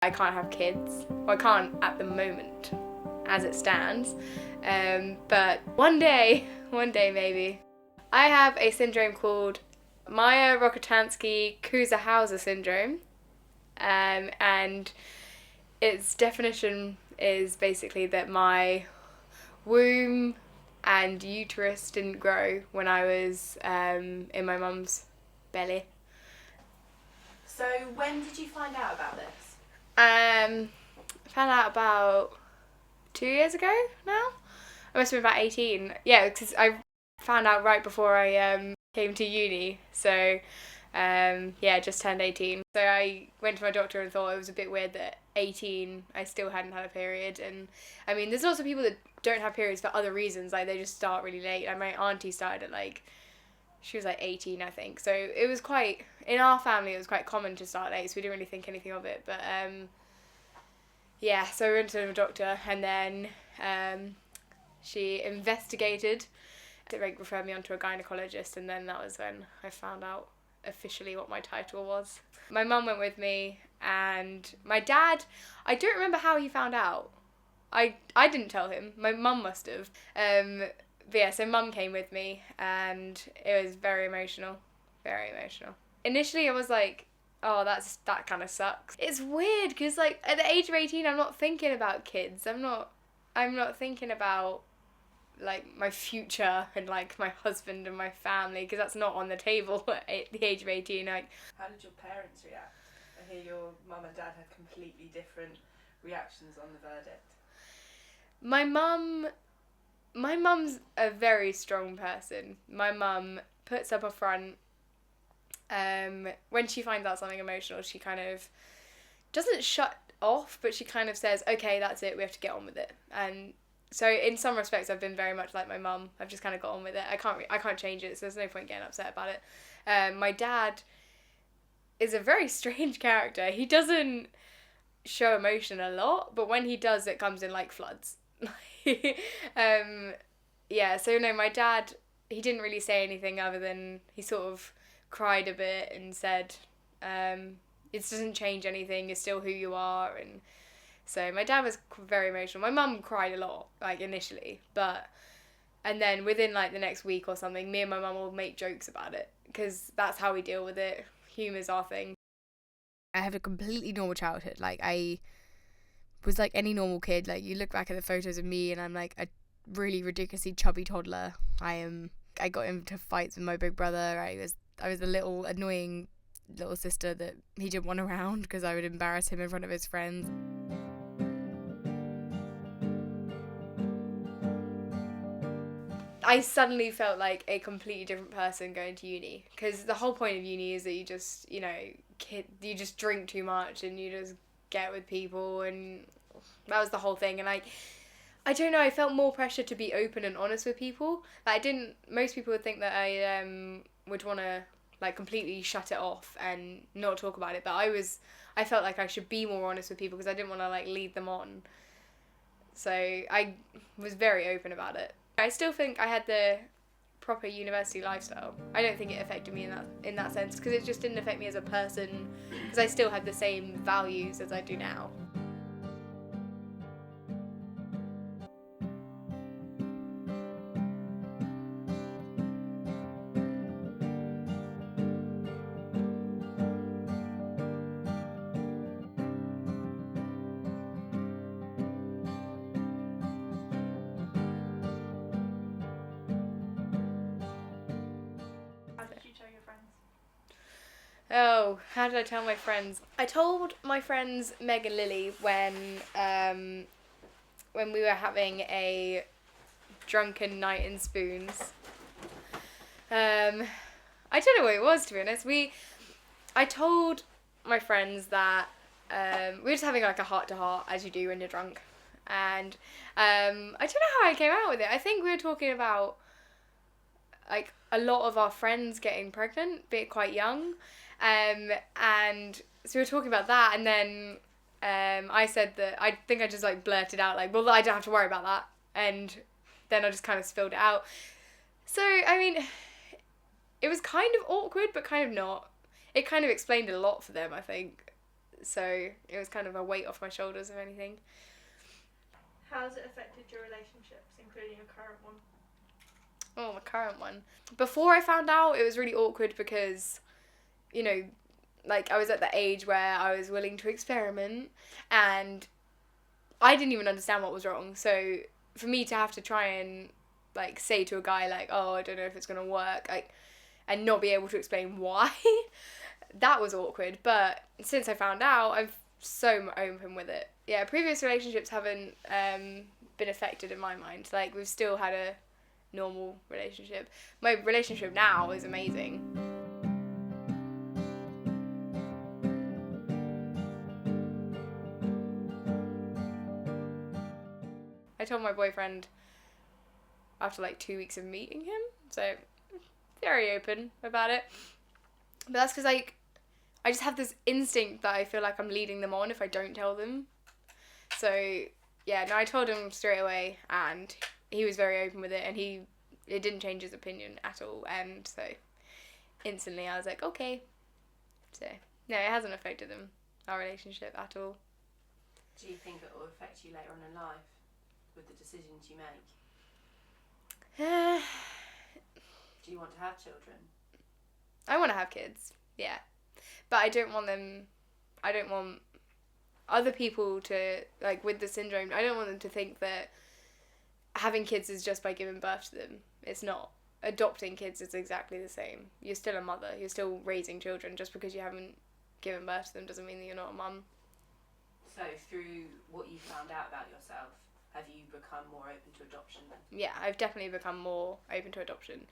I can't have kids. Well, I can't at the moment, as it stands. But one day maybe. I have a syndrome called Mayer-Rokitansky-Kusa-Hauser syndrome. And its definition is basically that my womb and uterus didn't grow when I was in my mum's belly. So when did you find out about this? I found out about 2 years ago now. I must have been about 18. Yeah, because I found out right before I came to uni. So, yeah, just turned 18. So I went to my doctor and thought it was a bit weird that 18 I still hadn't had a period. And I mean, there's lots of people that don't have periods for other reasons. Like, they just start really late. Like, my auntie started at she was 18, I think. So it was quite, in our family, it was quite common to start late, so we didn't really think anything of it. But, yeah, so we went to the doctor, and then she investigated. It referred me on to a gynecologist, and then that was when I found out officially what my title was. My mum went with me, and my dad, I don't remember how he found out. I didn't tell him. My mum must have. But yeah, so mum came with me, and it was very emotional. Very emotional. Initially, I was like, oh, that kind of sucks. It's weird, because, at the age of 18, I'm not thinking about kids. I'm not thinking about, my future and, my husband and my family, because that's not on the table at the age of 18. How did your parents react? I hear your mum and dad had completely different reactions on the verdict. My mum's a very strong person. My mum puts up a front. When she finds out something emotional, she kind of doesn't shut off, but she kind of says, okay, that's it, we have to get on with it. And so in some respects, I've been very much like my mum. I've just kind of got on with it. I can't change it, so there's no point getting upset about it. My dad is a very strange character. He doesn't show emotion a lot, but when he does, it comes in like floods. Yeah, so no, my dad, he didn't really say anything other than he sort of cried a bit and said, it doesn't change anything, you're still who you are. And so my dad was very emotional. My mum cried a lot, initially, and then within the next week or something, me and my mum will make jokes about it, because that's how we deal with it. Humour's our thing. I have a completely normal childhood. I was like any normal kid. You look back at the photos of me and I'm a really ridiculously chubby toddler. I got into fights with my big brother. I was the little annoying little sister that he didn't want around because I would embarrass him in front of his friends. I suddenly felt like a completely different person going to uni, because the whole point of uni is that you just, you just drink too much and you just get with people, and that was the whole thing. And I don't know, I felt more pressure to be open and honest with people. Most people would think that I would want to completely shut it off and not talk about it, but I felt like I should be more honest with people because I didn't want to lead them on. So I was very open about it. I still think I had the proper university lifestyle. I don't think it affected me in that sense, because it just didn't affect me as a person, because I still had the same values as I do now. Oh, how did I tell my friends? I told my friends Meg and Lily when we were having a drunken night in Spoons. I don't know what it was, to be honest. I told my friends that we were just having a heart-to-heart, as you do when you're drunk. And I don't know how I came out with it. I think we were talking about a lot of our friends getting pregnant, being quite young. And so we were talking about that, and then I said that I think I just blurted out well, I don't have to worry about that, and then I just kind of spilled it out. So I mean, it was kind of awkward, but kind of not. It kind of explained a lot for them, I think. So it was kind of a weight off my shoulders, if anything. How has it affected your relationships, including your current one? Oh, my current one. Before I found out, it was really awkward because, you know, like, I was at the age where I was willing to experiment, and I didn't even understand what was wrong. So for me to have to try and, like, say to a guy, like, oh, I don't know if it's going to work, like, and not be able to explain why, that was awkward. But since I found out, I'm so open with it. Yeah, previous relationships haven't been affected in my mind. Like, we've still had a normal relationship. My relationship now is amazing. I told my boyfriend after like 2 weeks of meeting him, so very open about it. But that's because like I just have this instinct that I feel like I'm leading them on if I don't tell them. So yeah, no, I told him straight away, and he was very open with it, and it didn't change his opinion at all, and so instantly I was like, okay. So no, it hasn't affected our relationship at all. Do you think it will affect you later on in life with the decisions you make? Do you want to have children? I want to have kids, yeah. But I don't want other people to, like, with the syndrome, I don't want them to think that having kids is just by giving birth to them. It's not. Adopting kids is exactly the same. You're still a mother. You're still raising children. Just because you haven't given birth to them doesn't mean that you're not a mum. So through what you found out about yourself, have you become more open to adoption then? Yeah, I've definitely become more open to adoption.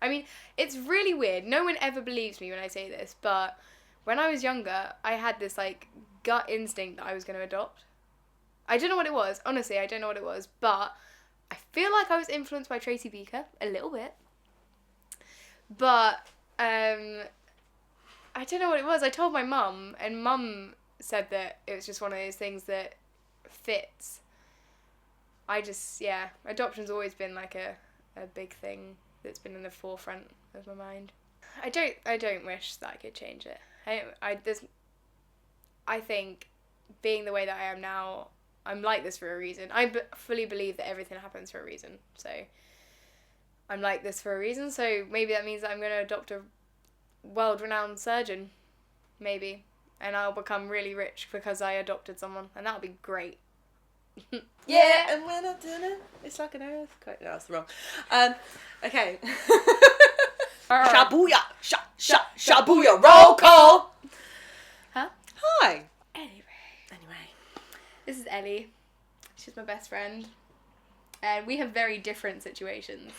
I mean, it's really weird. No one ever believes me when I say this, but when I was younger, I had this, like, gut instinct that I was going to adopt. I don't know what it was. Honestly, I don't know what it was, but I feel like I was influenced by Tracy Beaker a little bit. But I don't know what it was. I told my mum, and mum said that it was just one of those things that fits. Adoption's always been like a big thing that's been in the forefront of my mind. I don't wish that I could change it. I think being the way that I am now, I'm like this for a reason. I fully believe that everything happens for a reason. So I'm like this for a reason. So maybe that means that I'm going to adopt a world-renowned surgeon, maybe, and I'll become really rich because I adopted someone, and that'll be great. Yeah, and when I did it, it's like an earthquake. No, that's wrong. Okay. Shabuya! Shabuya! Roll call! Huh? Hi. Anyway. Anyway. This is Ellie. She's my best friend. And we have very different situations.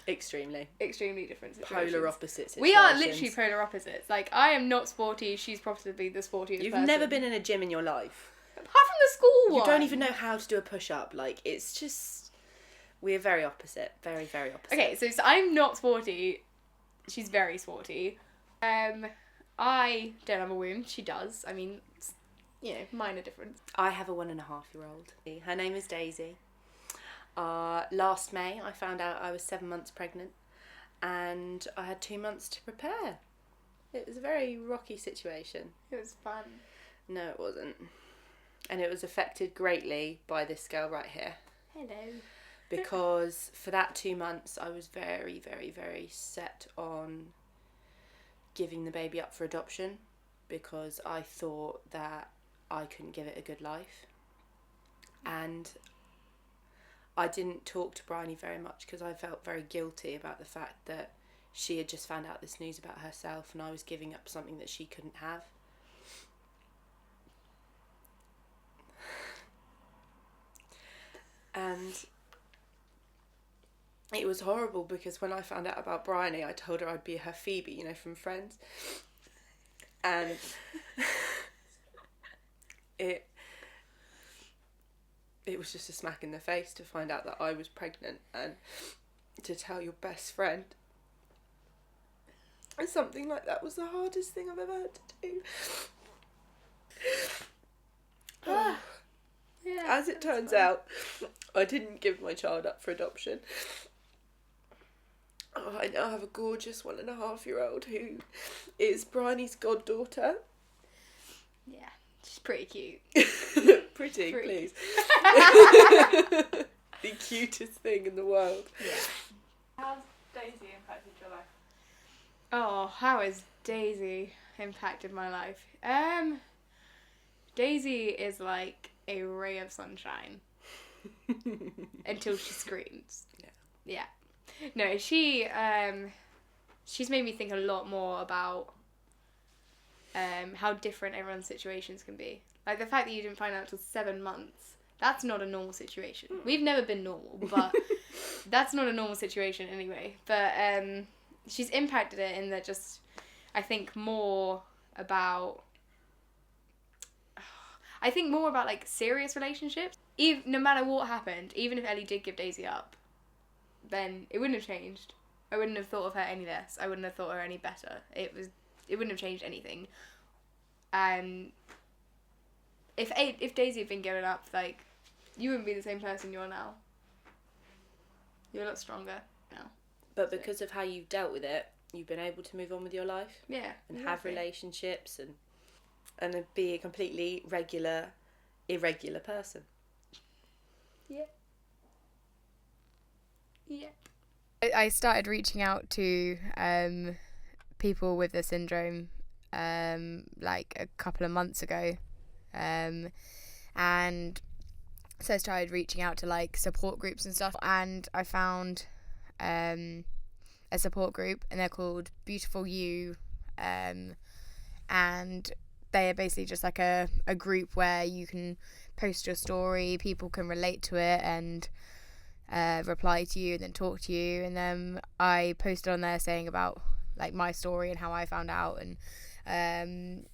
Extremely different situations. polar opposite situations. We are literally polar opposites. Like, I am not sporty, she's possibly the sportiest You've person. never been in a gym in your life. Apart from the school one. You don't even know how to do a push-up. Like, it's just... We're very opposite. Very, very opposite. Okay, so I'm not sporty. She's very sporty. I don't have a womb. She does. I mean, it's, minor difference. I have a 1.5-year-old. Her name is Daisy. Last May, I found out I was 7 months pregnant, and I had 2 months to prepare. It was a very rocky situation. It was fun. No, it wasn't. And it was affected greatly by this girl right here. Hello. Because for that 2 months, I was very, very, very set on giving the baby up for adoption, because I thought that I couldn't give it a good life. And I didn't talk to Bryony very much because I felt very guilty about the fact that she had just found out this news about herself, and I was giving up something that she couldn't have. And it was horrible because when I found out about Bryony, I told her I'd be her Phoebe, from Friends. And it was just a smack in the face to find out that I was pregnant, and to tell your best friend. And something like that was the hardest thing I've ever had to do. Yeah, as it turns out, I didn't give my child up for adoption. I now have a gorgeous 1.5-year-old who is Bryony's goddaughter. Yeah, she's pretty cute. Pretty, please. The cutest thing in the world. Yeah. How's Daisy impacted your life? Oh, how has Daisy impacted my life? Daisy is like a ray of sunshine until she screams. Yeah. No, she's made me think a lot more about how different everyone's situations can be. Like the fact that you didn't find out till 7 months. That's not a normal situation. We've never been normal, but that's not a normal situation anyway. But she's impacted it in that just, I think more about like serious relationships. No matter what happened, even if Ellie did give Daisy up, then it wouldn't have changed. I wouldn't have thought of her any less. I wouldn't have thought of her any better. It wouldn't have changed anything. And if Daisy had been given up, like, you wouldn't be the same person you are now. You're a lot stronger now. But because of how you've dealt with it, you've been able to move on with your life. Yeah. And have relationships and be a completely irregular person. Yep. I started reaching out to people with the syndrome like a couple of months ago, and so I started reaching out to like support groups and stuff, and I found a support group, and they're called Beautiful You, and they are basically just like a group where you can post your story, people can relate to it and reply to you and then talk to you. And then I posted on there saying about like my story and how I found out, and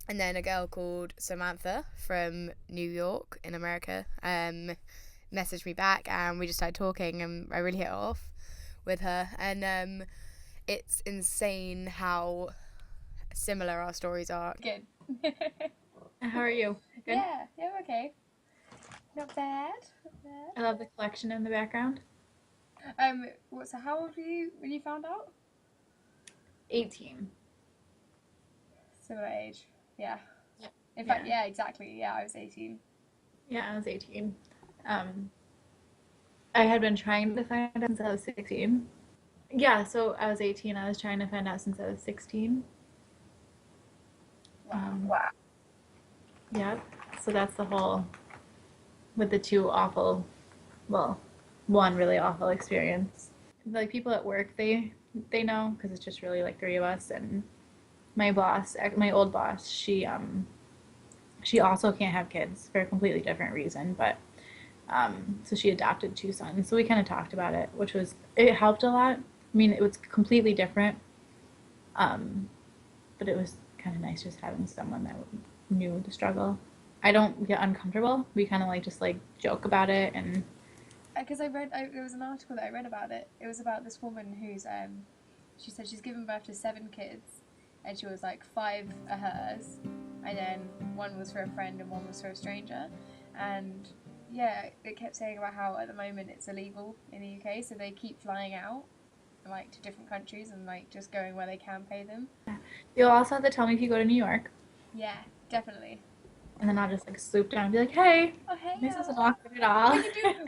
then a girl called Samantha from New York in America messaged me back, and we just started talking, and I really hit it off with her, and it's insane how similar our stories are. Good. How are you? Good? Yeah, okay. Not bad. I love the collection in the background. So how old were you when you found out? 18. Similar age. Yeah. Yeah. In fact, yeah, exactly. Yeah, I was 18. Yeah, I was 18. I had been trying to find out since I was 16. Yeah, so I was 18. I was trying to find out since I was 16. Wow. Yeah, so that's the whole, with the two awful, well, one really awful experience. Like people at work, they know, because it's just really like 3 of us, and my old boss, she also can't have kids for a completely different reason, but so she adopted 2 sons. So we kind of talked about it, it helped a lot. I mean, it was completely different, but it was kind of nice just having someone that knew the struggle. I don't get uncomfortable. We kind of like just like joke about it, and because there was an article that I read about it. It was about this woman who's she said she's given birth to 7 kids, and she was like 5 are hers, and then 1 was for a friend and 1 was for a stranger, and yeah, it kept saying about how at the moment it's illegal in the UK, so they keep flying out like to different countries and like just going where they can pay them. You'll also have to tell me if you go to New York. Yeah, definitely. And then I'll just like swoop down and be like, hey, this isn't awkward at all.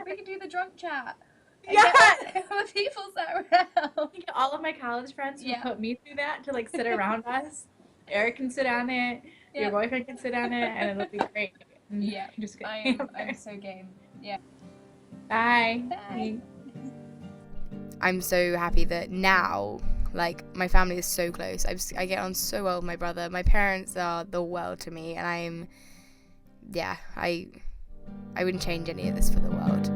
We can do the drunk chat. Yeah. With people sat around. All of my college friends who put me through that to like sit around us. Eric can sit on it. Your boyfriend can sit on it, and it'll be great. And just I'm so game. Yeah. Bye. Bye. I'm so happy that now, like, my family is so close. I get on so well with my brother. My parents are the world to me, and I wouldn't change any of this for the world.